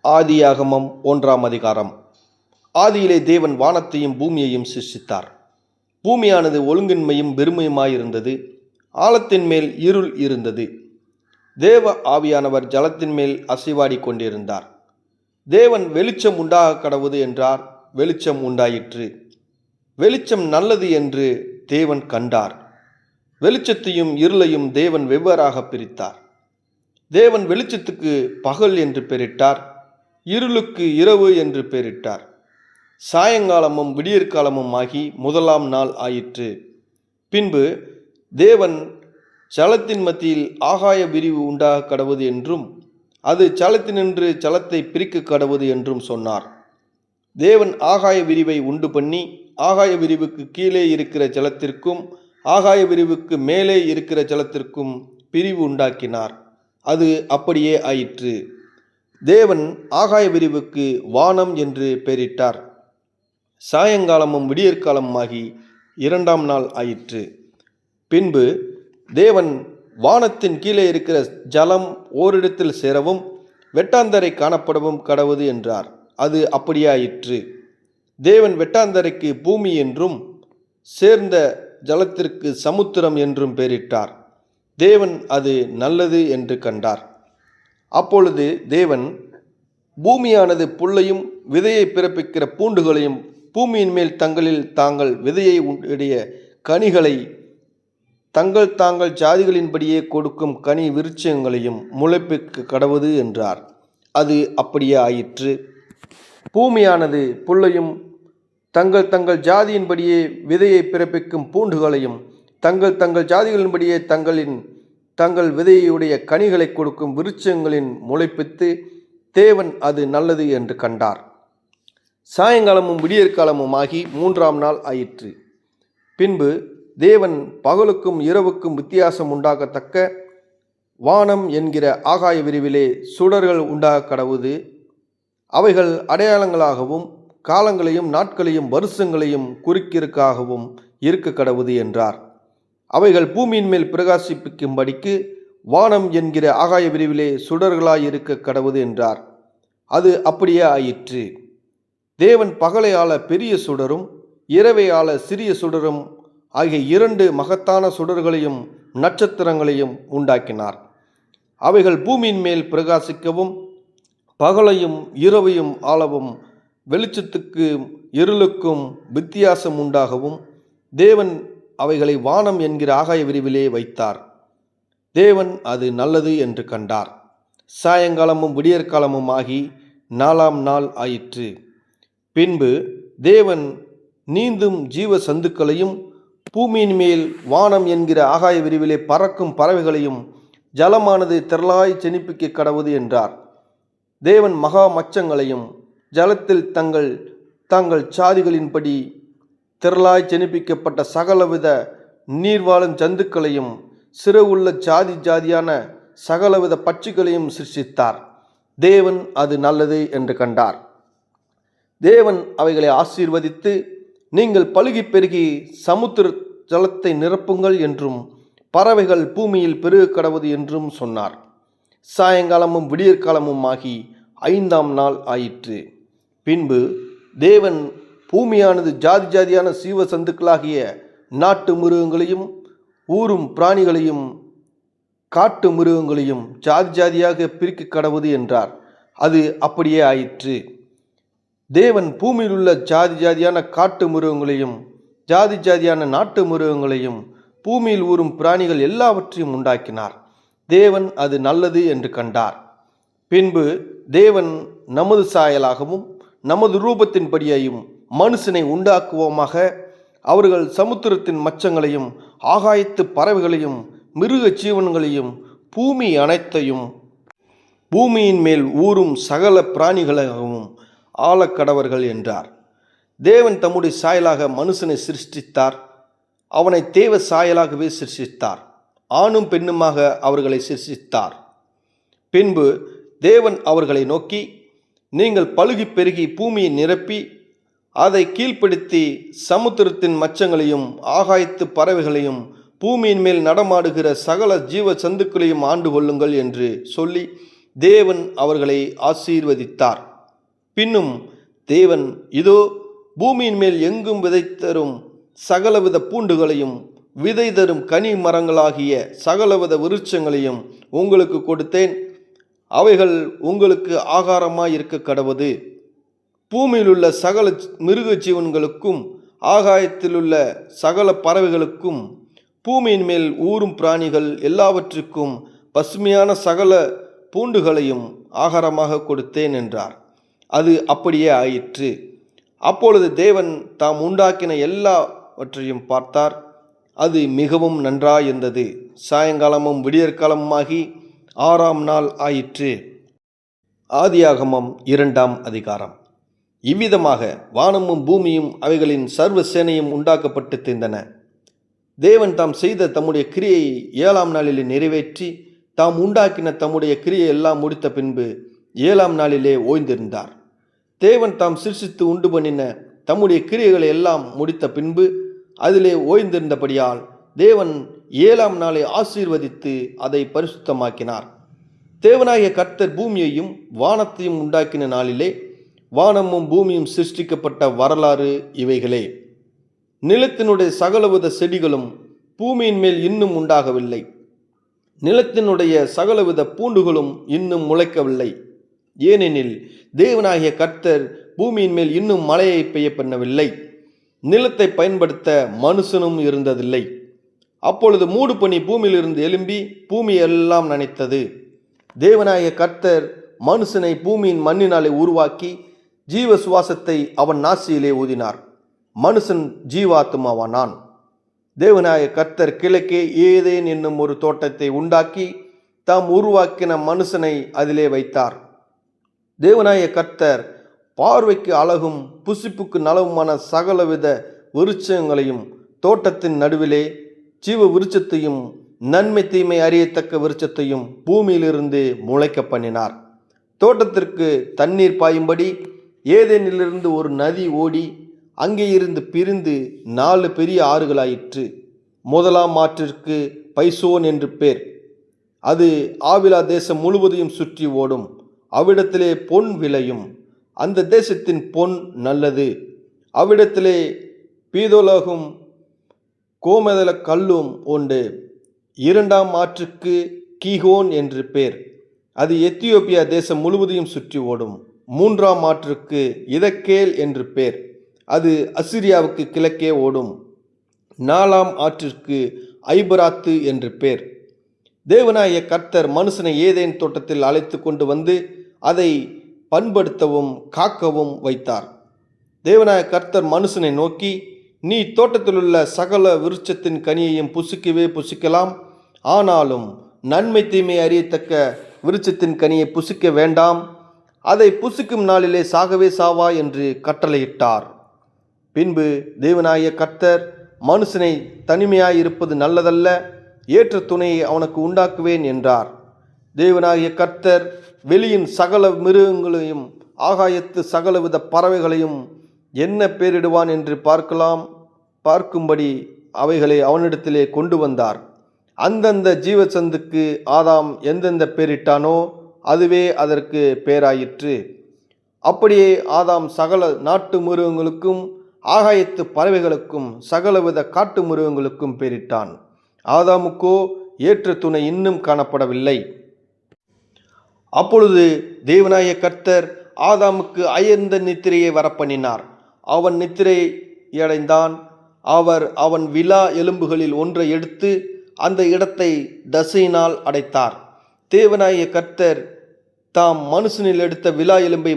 ஆதியாகமம் 1ஆம் அதிகாரம். ஆதியிலே தேவன் வானத்தையும் பூமியையும் சிருஷ்டித்தார். பூமியானது ஒழுங்கின்மையும் வெறுமையுமாயிருந்தது. ஆழத்தின் மேல் இருள் இருந்தது. தேவ ஆவியானவர் ஜலத்தின் மேல் அசைவாடி கொண்டிருந்தார். தேவன் வெளிச்சம் உண்டாக கடவுது என்றார். வெளிச்சம் உண்டாயிற்று. வெளிச்சம் நல்லது என்று தேவன் கண்டார். வெளிச்சத்தையும் இருளையும் தேவன் வெவ்வேறாக பிரித்தார். தேவன் வெளிச்சத்துக்கு பகல் என்று பெயரிட்டார், இருளுக்கு இரவு என்று பெயரிட்டார். சாயங்காலமும் விடியற்காலமும் ஆகி 1ஆம் நாள் ஆயிற்று. பின்பு தேவன் ஜலத்தின் மத்தியில் ஆகாய விரிவு உண்டாக கடவுது என்றும் அது ஜலத்தினின்று ஜலத்தை பிரிக்க கடவுது என்றும் சொன்னார். தேவன் ஆகாய விரிவை உண்டு பண்ணி ஆகாய விரிவுக்கு கீழே இருக்கிற ஜலத்திற்கும் ஆகாய விரிவுக்கு மேலே இருக்கிற ஜலத்திற்கும் பிரிவு உண்டாக்கினார். அது அப்படியே ஆயிற்று. தேவன் ஆகாய விரிவுக்கு வானம் என்று பெயரிட்டார். சாயங்காலமும் விடியற்காலமாகி 2ஆம் நாள் ஆயிற்று. பின்பு தேவன் வானத்தின் கீழே இருக்கிற ஜலம் ஓரிடத்தில் சேரவும் வெட்டாந்தரை காணப்படவும் கடவுது என்றார். அது அப்படியே ஆயிற்று. தேவன் வெட்டாந்தரைக்கு பூமி என்றும் சேர்ந்த ஜலத்திற்கு சமுத்திரம் என்றும் பெயரிட்டார். தேவன் அது நல்லது என்று கண்டார். அப்பொழுது தேவன் பூமியானது புல்லையும் விதையை பிறப்பிக்கிற பூண்டுகளையும் பூமியின் மேல் தங்களில் தாங்கள் விதையை உடைய கனிகளை தாங்கள் ஜாதிகளின்படியே கொடுக்கும் கனி விருட்சங்களையும் முளைப்பிக்க கடவுது என்றார். அது அப்படியே ஆயிற்று. பூமியானது புல்லையும் தங்கள் ஜாதியின்படியே விதையை பிறப்பிக்கும் பூண்டுகளையும் தங்கள் ஜாதிகளின்படியே தங்கள் விதையுடைய கனிகளை கொடுக்கும் விருட்சங்களின் முளைப்பித்து தேவன் அது நல்லது என்று கண்டார். சாயங்காலமும் விடியற்காலமும் ஆகி 3ஆம் நாள் ஆயிற்று. பின்பு தேவன் பகலுக்கும் இரவுக்கும் வித்தியாசம் உண்டாகத்தக்க வானம் என்கிற ஆகாய விரிவிலே சுடர்கள் உண்டாக கடவுது. அவைகள் அடையாளங்களாகவும் காலங்களையும் நாட்களையும் வருஷங்களையும் குறிக்கிறதுக்காகவும் இருக்க கடவுது என்றார். அவைகள் பூமியின் மேல் பிரகாசிப்பிக்கும்படிக்கு வானம் என்கிற ஆகாய விரிவிலே சுடர்களாய் இருக்க கடவுது என்றார். அது அப்படியே ஆயிற்று. தேவன் பகலை ஆள பெரிய சுடரும் இரவை ஆள சிறிய சுடரும் ஆகிய 2 மகத்தான சுடர்களையும் நட்சத்திரங்களையும் உண்டாக்கினார். அவைகள் பூமியின் மேல் பிரகாசிக்கவும் பகலையும் இரவையும் ஆளவும் வெளிச்சத்துக்கு இருளுக்கும் வித்தியாசம் உண்டாகவும் தேவன் அவைகளை வானம் என்கிற ஆகாய விரிவிலே வைத்தார். தேவன் அது நல்லது என்று கண்டார். சாயங்காலமும் விடியற்காலமும் ஆகி 4ஆம் நாள் ஆயிற்று. பின்பு தேவன் நீந்தும் ஜீவ சந்துக்களையும் பூமியின் மேல் வானம் என்கிற ஆகாய விரிவிலே பறக்கும் பறவைகளையும் ஜலமானது திரளாய் செனிப்பிக்க கடவுது என்றார். தேவன் மகா மச்சங்களையும் ஜலத்தில் தங்கள் சாதிகளின்படி திரளாய் செனிப்பிக்கப்பட்ட சகலவித நீர்வாழும் ஜந்துக்களையும் சிறவுள்ள ஜாதியான சகலவித பட்சிகளையும் சிருஷ்டித்தார். தேவன் அது நல்லது என்று கண்டார். தேவன் அவைகளை ஆசீர்வதித்து நீங்கள் பலுகி பெருகி சமுத்திர ஜலத்தை நிரப்புங்கள் என்றும் பறவைகள் பூமியில் பெருக கடவுது என்றும் சொன்னார். சாயங்காலமும் விடியற்காலமும் ஆகி 5ஆம் நாள் ஆயிற்று. பின்பு தேவன் பூமியானது ஜாதியான சீவ சந்துக்களாகிய நாட்டு மிருகங்களையும் ஊரும் பிராணிகளையும் காட்டு மிருகங்களையும் ஜாதியாக பிரிக்க கடவுது என்றார். அது அப்படியே ஆயிற்று. தேவன் பூமியில் உள்ள ஜாதியான காட்டு மிருகங்களையும் ஜாதியான நாட்டு மிருகங்களையும் பூமியில் ஊரும் பிராணிகள் எல்லாவற்றையும் உண்டாக்கினார். தேவன் அது நல்லது என்று கண்டார். பின்பு தேவன் நமது சாயலாகவும் நமது ரூபத்தின்படியையும் மனுஷனை உண்டாக்குவோமாக, அவர்கள் சமுத்திரத்தின் மச்சங்களையும் ஆகாயத்து பறவைகளையும் மிருக ஜீவன்களையும் பூமி அனைத்தையும் பூமியின் மேல் ஊறும் சகல பிராணிகளாகவும் ஆளக்கடவர்கள் என்றார். தேவன் தம்முடைய சாயலாக மனுஷனை சிருஷ்டித்தார். அவனை தேவ சாயலாகவே சிருஷ்டித்தார். ஆணும் பெண்ணுமாக அவர்களை சிருஷ்டித்தார். பின்பு தேவன் அவர்களை நோக்கி, நீங்கள் பலுகி பெருகி பூமியை நிரப்பி அதை கீழ்ப்படுத்தி சமுத்திரத்தின் மச்சங்களையும் ஆகாயத்து பறவைகளையும் பூமியின் மேல் நடமாடுகிற சகல ஜீவ சந்துக்களையும் ஆண்டு கொள்ளுங்கள் என்று சொல்லி தேவன் அவர்களை ஆசீர்வதித்தார். பின்னும் தேவன், இதோ பூமியின் மேல் எங்கும் விதை தரும் சகலவித பூண்டுகளையும் விதை தரும் கனி மரங்களாகிய சகலவித விருட்சங்களையும் உங்களுக்கு கொடுத்தேன். அவைகள் உங்களுக்கு ஆகாரமாய் இருக்க கடவது. பூமியிலுள்ள சகல மிருக ஜீவன்களுக்கும் ஆகாயத்திலுள்ள சகல பறவைகளுக்கும் பூமியின் மேல் ஊறும் பிராணிகள் எல்லாவற்றுக்கும் பசுமையான சகல பூண்டுகளையும் ஆகாரமாக கொடுத்தேன் என்றார். அது அப்படியே ஆயிற்று. அப்பொழுது தேவன் தாம் உண்டாக்கின எல்லாவற்றையும் பார்த்தார். அது மிகவும் நன்றாயிருந்தது. சாயங்காலமும் விடியற்காலமுமாகி 6ஆம் நாள் ஆயிற்று. ஆதியாகமம் 2ஆம் அதிகாரம். இவ்விதமாக வானமும் பூமியும் அவைகளின் சர்வ சேனையும் உண்டாக்கப்பட்டு தீர்ந்தன. தேவன் தாம் செய்த தம்முடைய கிரியை 7ஆம் நாளிலே நிறைவேற்றி தாம் உண்டாக்கின தம்முடைய கிரியை எல்லாம் முடித்த பின்பு 7ஆம் நாளிலே ஓய்ந்திருந்தார். தேவன் தாம் சிருஷ்டித்து உண்டு பண்ணின தம்முடைய கிரியைகளை எல்லாம் முடித்த பின்பு அதிலே ஓய்ந்திருந்தபடியால் தேவன் 7ஆம் நாளை ஆசீர்வதித்து அதை பரிசுத்தமாக்கினார். தேவனாகிய கர்த்தர் பூமியையும் வானத்தையும் உண்டாக்கின நாளிலே வானமும் பூமியும் சிருஷ்டிக்கப்பட்ட வரலாறு இவைகளே. நிலத்தினுடைய சகலவித செடிகளும் பூமியின் மேல் இன்னும் உண்டாகவில்லை. நிலத்தினுடைய சகலவித பூண்டுகளும் இன்னும் முளைக்கவில்லை. ஏனெனில் தேவனாகிய கர்த்தர் பூமியின் மேல் இன்னும் மழையை பெய்ய பண்ணவில்லை. நிலத்தை பயன்படுத்த மனுஷனும் இருந்ததில்லை. அப்பொழுது மூடுபனி பூமியிலிருந்து எழும்பி பூமியெல்லாம் நனைத்தது. தேவனாகிய கர்த்தர் மனுஷனை பூமியின் மண்ணினாலே உருவாக்கி ஜீவ சுவாசத்தை அவன் நாசியிலே ஊதினார். மனுஷன் ஜீவாத்மாவானான். தேவனாகிய கர்த்தர் கிழக்கே ஏதேன் என்னும் ஒரு தோட்டத்தை உண்டாக்கி தாம் உருவாக்கின மனுஷனை அதிலே வைத்தார். தேவனாகிய கர்த்தர் பார்வைக்கு அழகும் புசிப்புக்கு நலவுமான சகலவித விருட்சங்களையும் தோட்டத்தின் நடுவிலே ஜீவ விருட்சத்தையும் நன்மை தீமை அறியத்தக்க விருட்சத்தையும் பூமியிலிருந்து முளைக்க பண்ணினார். தோட்டத்திற்கு தண்ணீர் பாயும்படி ஏதேனிலிருந்து ஒரு நதி ஓடி அங்கே இருந்து பிரிந்து 4 பெரிய ஆறுகளாயிற்று. முதலாம் ஆற்றிற்கு பைசோன் என்று பேர். அது ஆவிலா தேசம் முழுவதையும் சுற்றி ஓடும். அவ்விடத்திலே பொன் விளையும். அந்த தேசத்தின் பொன் நல்லது. அவ்விடத்திலே பீதோலகும் கோமதல கல்லும் உண்டு. 2ஆம் ஆற்றுக்கு கீகோன் என்று பேர். அது எத்தியோப்பியா தேசம் முழுவதையும் சுற்றி ஓடும். 3ஆம் ஆற்றுக்கு இதக்கேல் என்று பேர். அது அசிரியாவுக்கு கிழக்கே ஓடும். 4ஆம் ஆற்றிற்கு ஐபராத்து என்று பேர். தேவனாகிய கர்த்தர் மனுஷனை ஏதேன் தோட்டத்தில் அழைத்து கொண்டு வந்து அதை பண்படுத்தவும் காக்கவும் வைத்தார். தேவனாகிய கர்த்தர் மனுஷனை நோக்கி, நீ தோட்டத்திலுள்ள சகல விருட்சத்தின் கனியையும் புசிக்கவே புசிக்கலாம். ஆனாலும் நன்மை தீமை அறியத்தக்க விருட்சத்தின் கனியை புசிக்க வேண்டாம். அதை புசிக்கும் நாளிலே சாகவே சாவா என்று கட்டளையிட்டார். பின்பு தேவனாகிய கர்த்தர் மனுஷனை தனிமையாயிருப்பது நல்லதல்ல, ஏற்ற துணையை அவனுக்கு உண்டாக்குவேன் என்றார். தேவனாகிய கர்த்தர் வெளியின் சகல மிருகங்களையும் ஆகாயத்து சகலவித பறவைகளையும் என்ன பேரிடுவான் என்று பார்க்கும்படி அவைகளை அவனிடத்திலே கொண்டு வந்தார். அந்தந்த ஜீவசந்துக்கு ஆதாம் எந்தெந்த பேரிட்டானோ அதுவே அதற்கு பேராயிற்று. அப்படியே ஆதாம் சகல நாட்டு மிருகங்களுக்கும் ஆகாயத்து பறவைகளுக்கும் சகலவித காட்டு மிருகங்களுக்கும் பேரிட்டான். ஆதாமுக்கோ ஏற்ற துணை இன்னும் காணப்படவில்லை. அப்பொழுது தேவனாகிய கர்த்தர் ஆதாமுக்கு அயர்ந்த நித்திரையை வரப்பண்ணினார். அவன் நித்திரையடைந்தான். அவன் விலா எலும்புகளில் ஒன்றை எடுத்து அந்த இடத்தை தசையினால் அடைத்தார். தேவனாகிய கர்த்தர் தாம் மனுஷனில் எடுத்த விலா எலும்பை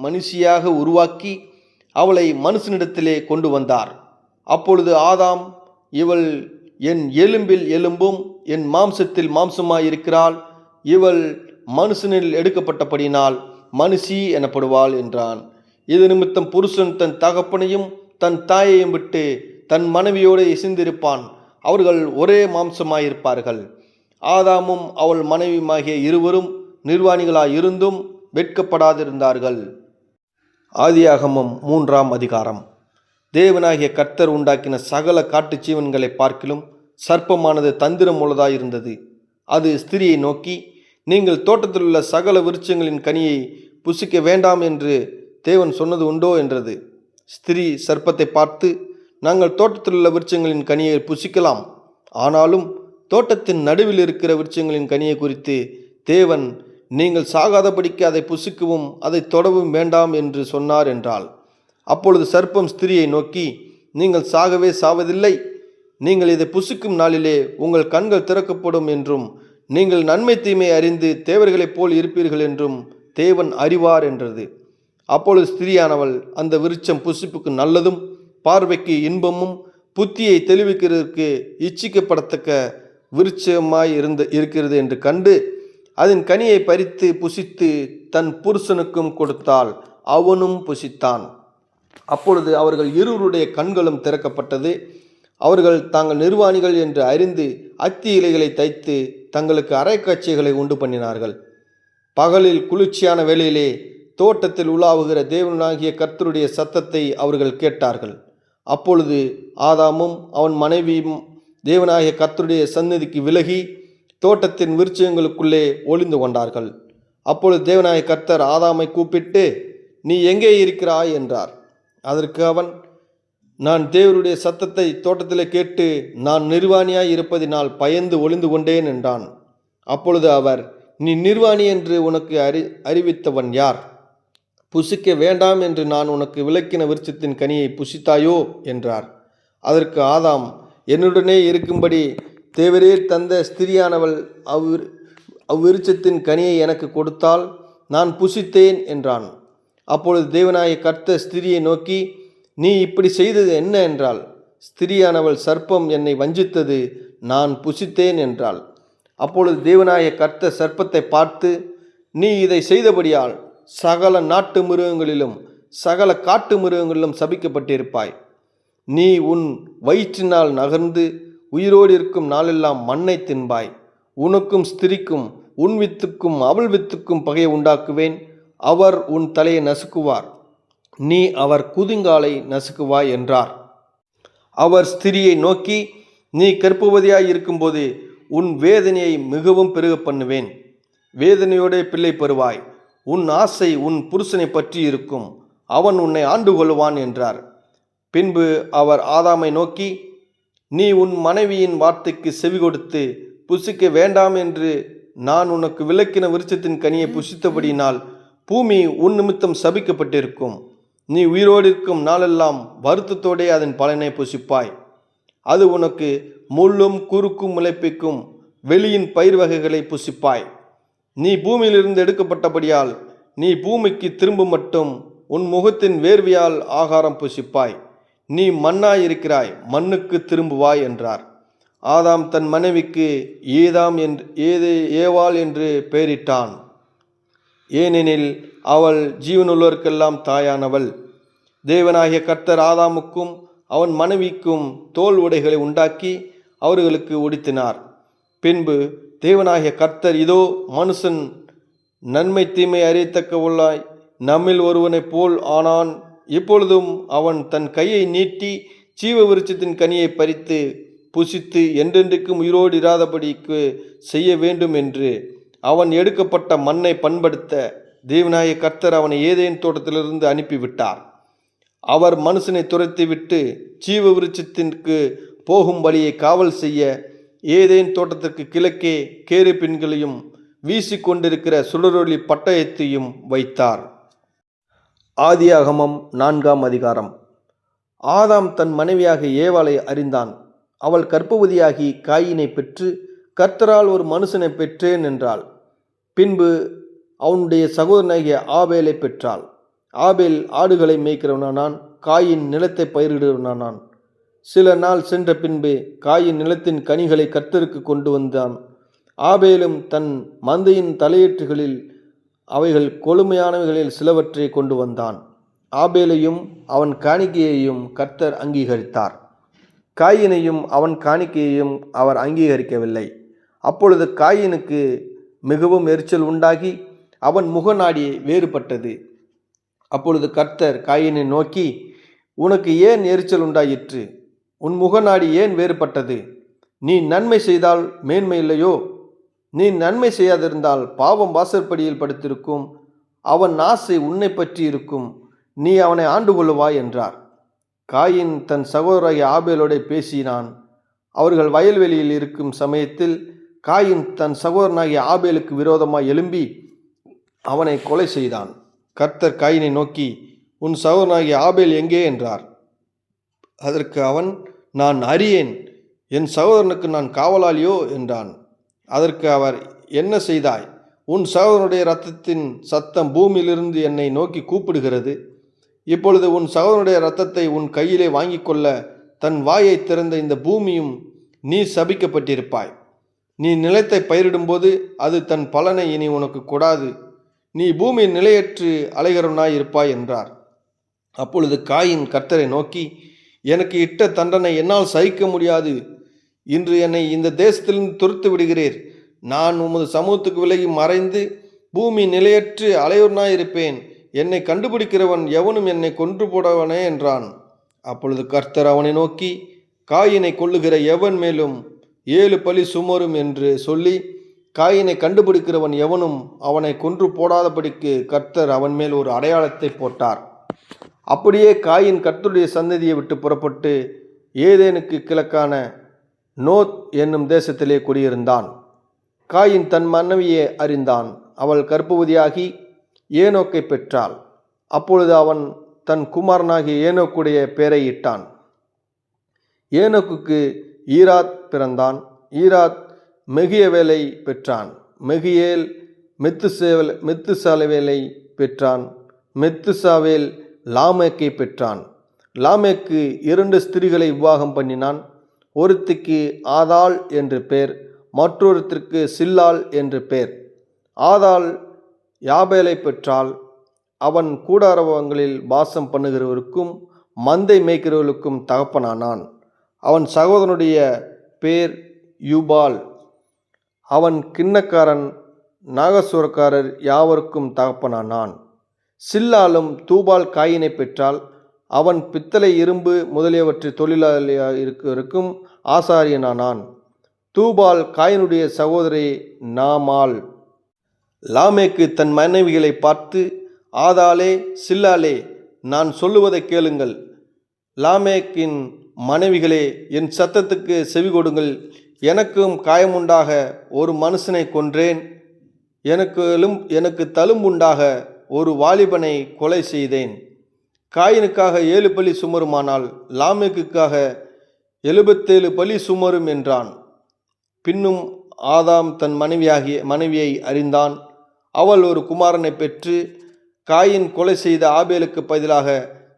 மனுஷியாக உருவாக்கி அவளை மனுஷனிடத்திலே கொண்டு வந்தார். அப்பொழுது ஆதாம், இவள் என் எலும்பில் எலும்பும் என் மாம்சத்தில் மாம்சமாயிருக்கிறாள். இவள் மனுஷனில் எடுக்கப்பட்டபடியினால் மனுஷி எனப்படுவாள் என்றான். இது நிமித்தம் புருஷன் தன் தகப்பனையும் தன் தாயையும் விட்டு தன் மனைவியோடு இசைந்திருப்பான். அவர்கள் ஒரே மாம்சமாயிருப்பார்கள். ஆதாமும் அவள் மனைவியுமாகிய இருவரும் நிர்வாணிகளாயிருந்தும் வெட்கப்படாதிருந்தார்கள். ஆதியாகமம் 3ஆம் அதிகாரம். தேவனாகிய கர்த்தர் உண்டாக்கின சகல காட்டு ஜீவன்களை பார்க்கிலும் சர்ப்பமானது தந்திரம் உள்ளதாயிருந்தது. அது ஸ்திரியை நோக்கி, நீங்கள் தோட்டத்தில் உள்ள சகல விருட்சங்களின் கனியை புசிக்க வேண்டாம் என்று தேவன் சொன்னது உண்டோ என்றது. ஸ்திரீ சர்ப்பத்தை பார்த்து, நாங்கள் தோட்டத்தில் உள்ள விருட்சங்களின் கனியை புசிக்கலாம், ஆனாலும் தோட்டத்தின் நடுவில் இருக்கிற விருட்சங்களின் கனியை குறித்து தேவன் நீங்கள் சாகாதபடிக்கு அதை புசிக்கவும் அதை தொடவும் வேண்டாம் என்று சொன்னார் என்றாள். அப்பொழுது சர்ப்பம் ஸ்திரியை நோக்கி, நீங்கள் சாகவே சாவதில்லை, நீங்கள் இதை புசிக்கும் நாளிலே உங்கள் கண்கள் திறக்கப்படும் என்றும் நீங்கள் நன்மை தீமை அறிந்து தேவர்களைப் போல் இருப்பீர்கள் என்றும் தேவன் அறிவார் என்றது. அப்பொழுது ஸ்திரியானவள், அந்த விருட்சம் புசிப்புக்கு நல்லதும் பார்வைக்கு இன்பமும் புத்தியை தெளிவிக்கிறதுக்கு இச்சிக்கப்படத்தக்க விருட்சமாய் இருக்கிறது என்று கண்டு அதன் கனியை பறித்து புசித்து தன் புருஷனுக்கும் கொடுத்தாள், அவனும் புசித்தான். அப்பொழுது அவர்கள் இருவருடைய கண்களும் திறக்கப்பட்டது. அவர்கள் தாங்கள் நிர்வாணிகள் என்று அறிந்து அத்தி இலைகளை தைத்து தங்களுக்கு அரைக்காட்சிகளை உண்டு பண்ணினார்கள். பகலில் குளிர்ச்சியான வேளையிலே தோட்டத்தில் உலாவுகிற தேவனாகிய கர்த்தருடைய சத்தத்தை அவர்கள் கேட்டார்கள். அப்பொழுது ஆதாமும் அவன் மனைவியும் தேவனாகிய கர்த்தருடைய சந்நிதிக்கு விலகி தோட்டத்தின் விருட்சங்களுக்குள்ளே ஒளிந்து கொண்டார்கள். அப்பொழுது தேவனாகிய கர்த்தர் ஆதாமை கூப்பிட்டு, நீ எங்கே இருக்கிறாய் என்றார். அதற்கு அவன், நான் தேவருடைய சத்தத்தை தோட்டத்திலே கேட்டு நான் நிர்வாணியாய் இருப்பதினால் பயந்து ஒளிந்து கொண்டேன் என்றான். அப்பொழுது அவர், நீ நிர்வாணி என்று உனக்கு அறிவித்தவன் யார்? புசிக்க வேண்டாம் என்று நான் உனக்கு விலக்கின விருட்சத்தின் கனியை புசித்தாயோ என்றார். அதற்கு ஆதாம், என்னுடனே இருக்கும்படி தேவரே தந்த ஸ்திரியானவள் அவ்விருட்சத்தின் கனியை எனக்கு கொடுத்தால் நான் புசித்தேன் என்றான். அப்பொழுது தேவனாகிய கர்த்தர் ஸ்திரியை நோக்கி, நீ இப்படி செய்தது என்ன என்றாள். ஸ்திரியானவள், சர்ப்பம் என்னை வஞ்சித்தது, நான் புசித்தேன் என்றாள். அப்பொழுது தேவனாகிய கர்த்தர் சர்ப்பத்தை பார்த்து, நீ இதை செய்தபடியால் சகல நாட்டு மிருகங்களிலும் சகல காட்டு மிருகங்களிலும் சபிக்கப்பட்டிருப்பாய். நீ உன் வயிற்றினால் நகர்ந்து உயிரோடு இருக்கும் நாளெல்லாம் மண்ணை தின்பாய். உனக்கும் ஸ்திரிக்கும் உன் வித்துக்கும் அவள் வித்துக்கும் பகையை உண்டாக்குவேன். அவர் உன் தலையை நசுக்குவார், நீ அவர் குதிங்காலை நசுக்குவாய் என்றார். அவர் ஸ்திரியை நோக்கி, நீ கர்ப்பவதியாய் இருக்கும்போது உன் வேதனையை மிகவும் பெருக பண்ணுவேன். வேதனையோட பிள்ளை பெறுவாய். உன் ஆசை உன் புருஷனை பற்றி இருக்கும், அவன் உன்னை ஆண்டு கொள்வான் என்றார். பின்பு அவர் ஆதாமை நோக்கி, நீ உன் மனைவியின் வார்த்தைக்கு செவி கொடுத்து புசிக்க வேண்டாம் என்று நான் உனக்கு விலக்கின விருட்சத்தின் கனியை புசித்தபடியினால் பூமி உன் நிமித்தம் சபிக்கப்பட்டிருக்கும். நீ உயிரோடு இருக்கும் நாளெல்லாம் வருத்தத்தோடே அதன் பலனை புசிப்பாய். அது உனக்கு முள்ளும் குறுக்கும் முளைப்பிக்கும் வெளியின் பயிர் வகைகளை புசிப்பாய். நீ பூமியிலிருந்து எடுக்கப்பட்டபடியால் நீ பூமிக்கு திரும்ப மட்டும் உன் முகத்தின் வேர்வையால் ஆகாரம் புசிப்பாய். நீ மண்ணாயிருக்கிறாய், மண்ணுக்கு திரும்புவாய் என்றார். ஆதாம் தன் மனைவிக்கு ஏவாள் என்று பெயரிட்டான். ஏனெனில் அவள் ஜீவனுள்ளோருக்கெல்லாம் தாயானவள். தேவனாகிய கர்த்தர் ஆதாமுக்கும் அவன் மனைவிக்கும் தோல் உடைகளை உண்டாக்கி அவர்களுக்கு உடுத்தினார். பின்பு தேவனாகிய கர்த்தர், இதோ மனுஷன் நன்மை தீமை அறியத்தக்கவளாய் நம்மில் ஒருவனைப் போல் ஆனான். இப்பொழுதும் அவன் தன் கையை நீட்டி ஜீவ விருட்சத்தின் கனியை பறித்து புசித்து என்றென்றைக்கும் உயிரோடு இராதபடிக்கு செய்ய வேண்டும் என்று அவன் எடுக்கப்பட்ட மண்ணை பண்படுத்த தேவனாகிய கர்த்தர் அவனை ஏதேன் தோட்டத்திலிருந்து அனுப்பிவிட்டார். அவர் மனுஷனை துரத்திவிட்டு ஜீவ விருட்சத்திற்கு போகும் வழியை காவல் செய்ய ஏதேன் தோட்டத்திற்கு கிழக்கே கேருபீன்களையும் வீசிக்கொண்டிருக்கிற சுடரொளி பட்டயத்தையும் வைத்தார். ஆதியாகமம் 4ஆம் அதிகாரம். ஆதாம் தன் மனைவியாக ஏவாளை அறிந்தான். அவள் கர்ப்பவதியாகி காயினை பெற்று, கர்த்தரால் ஒரு மனுஷனை பெற்றேன் என்றாள். பின்பு அவனுடைய சகோதரனாகிய ஆபேலை பெற்றாள். ஆபேல் ஆடுகளை மேய்க்கிறவனானான், காயின் நிலத்தை பயிரிடுவனானான். சில நாள் சென்ற பின்பு காயின் நிலத்தின் கனிகளை கர்த்தருக்கு கொண்டு வந்தான். ஆபேலும் தன் மந்தையின் தலையீற்றுகளில் அவைகள் கொழுமையானவைகளில் சிலவற்றை கொண்டு வந்தான். ஆபேலையும் அவன் காணிக்கையையும் கர்த்தர் அங்கீகரித்தார். காயினையும் அவன் காணிக்கையையும் அவர் அங்கீகரிக்கவில்லை. அப்பொழுது காயினுக்கு மிகவும் எரிச்சல் உண்டாகி அவன் முகநாடி வேறுபட்டது. அப்பொழுது கர்த்தர் காயினை நோக்கி, உனக்கு ஏன் எரிச்சல் உண்டாயிற்று? உன் முகநாடி ஏன் வேறுபட்டது? நீ நன்மை செய்தால் மேன்மை இல்லையோ? நீ நன்மை செய்யாதிருந்தால் பாவம் வாசற்படியில் படுத்திருக்கும், அவன் ஆசை உன்னை பற்றி இருக்கும், நீ அவனை ஆண்டு கொள்ளுவாய் என்றார். காயின் தன் சகோதரராகிய ஆபேலோடு பேசினான். அவர்கள் வயல்வெளியில் இருக்கும் சமயத்தில் காயின் தன் சகோதரனாகிய ஆபேலுக்கு விரோதமாய் எழும்பி அவனை கொலை செய்தான். கர்த்தர் காயினை நோக்கி, உன் சகோதரனாகிய ஆபேல் எங்கே என்றார். அதற்கு அவன், நான் அறியேன், என் சகோதரனுக்கு நான் காவலாளியோ என்றான். அதற்கு அவர், என்ன செய்தாய்? உன் சகோதரனுடைய இரத்தத்தின் சத்தம் பூமியிலிருந்து என்னை நோக்கி கூப்பிடுகிறது. இப்பொழுது உன் சகோதரனுடைய இரத்தத்தை உன் கையிலே வாங்கி கொள்ள தன் வாயை திறந்த இந்த பூமியும் நீ சபிக்கப்பட்டிருப்பாய். நீ நிலத்தை பயிரிடும்போது அது தன் பலனை இனி உனக்கு கொடாது. நீ பூமியில் நிலையற்று அலைகிறவனாய் இருப்பாய் என்றார். அப்பொழுது காயின் கர்த்தரை நோக்கி, எனக்கு இட்ட தண்டனை என்னால் சகிக்க முடியாது. இன்று என்னை இந்த தேசத்திலிருந்து துரத்து விடுகிறீர். நான் உமது சமூகத்துக்கு விலகி மறைந்து பூமி நிலையற்று அலையுறனாயிருப்பேன். என்னை கண்டுபிடிக்கிறவன் எவனும் என்னை கொன்று போடவனே என்றான். அப்பொழுது கர்த்தர் அவனை நோக்கி, காயினை கொல்லுகிற எவன் மேலும் 7 பலி சுமரும் என்று சொல்லி, காயினை கண்டுபிடிக்கிறவன் எவனும் அவனை கொன்று போடாதபடிக்கு கர்த்தர் அவன் மேல் ஒரு அடையாளத்தை போட்டார். அப்படியே காயின் கர்த்தருடைய சந்ததியை விட்டு புறப்பட்டு ஏதேனுக்கு கிழக்கான நோத் என்னும் தேசத்திலே குடியிருந்தான். காயின் தன் மனைவியை அறிந்தான். அவள் கர்ப்பவதியாகி ஏனோக்கை பெற்றாள். அப்பொழுது அவன் தன் குமாரனாகிய ஏனோக்குடைய பெயரை இட்டான். ஏனோக்குக்கு ஈராத் பிறந்தான். ஈராத் மெகியவேலை பெற்றான். மெகியேல் மெத்துசாவேலை பெற்றான். மெத்துசாவேல் லாமேக்கை பெற்றான். லாமேக்கு 2 ஸ்திரீகளை விவாகம் பண்ணினான். ஒருத்திக்கு ஆதாள் என்று பெயர், மற்றொருத்திற்கு சில்லாள் என்று பெயர். ஆதாள் யாபேலை பெற்றாள். அவன் கூடாரவங்களில் வாசம் பண்ணுகிறவருக்கும் மந்தை மேய்க்கிறவர்களுக்கும் தகப்பனானான். அவன் சகோதரனுடைய பேர் யூபால். அவன் கிண்ணக்காரன், நாகசுரக்காரர் யாவருக்கும் தகப்பனானான். சில்லாலும் தூபால் காயினை பெற்றால். அவன் பித்தளை, இரும்பு முதலியவற்றை தொழிலாளியாக இருக்கிறவருக்கும் ஆசாரியனானான். தூபால் காயினுடைய சகோதரி நாமால். லாமேக்கு தன் மனைவிகளை பார்த்து, ஆதாளே, சில்லாலே, நான் சொல்லுவதை கேளுங்கள். லாமேக்கின் மனைவிகளே, என் சத்தத்துக்கு செவி கொடுங்கள். எனக்கும் காயமுண்டாக ஒரு மனுஷனை கொன்றேன். எனக்கு தழும்புண்டாக ஒரு வாலிபனை கொலை செய்தேன். காயினுக்காக 7 பலி சுமருமானால் லாமேக்குக்காக 77 பலி சுமரும் என்றான். பின்னும் ஆதாம் தன் மனைவியை அறிந்தான். அவள் ஒரு குமாரனை பெற்று, காயின் கொலை செய்த ஆபேலுக்கு பதிலாக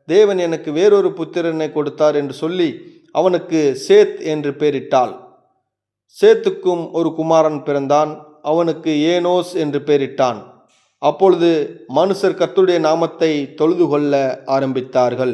தேவன் எனக்கு வேறொரு புத்திரனை கொடுத்தார் என்று சொல்லி அவனுக்கு சேத் என்று பெயரிட்டாள். சேத்துக்கும் ஒரு குமாரன் பிறந்தான். அவனுக்கு ஏனோஸ் என்று பெயரிட்டான். அப்பொழுது மனுஷர் கர்த்தருடைய நாமத்தை தொழுது கொள்ள ஆரம்பித்தார்கள்.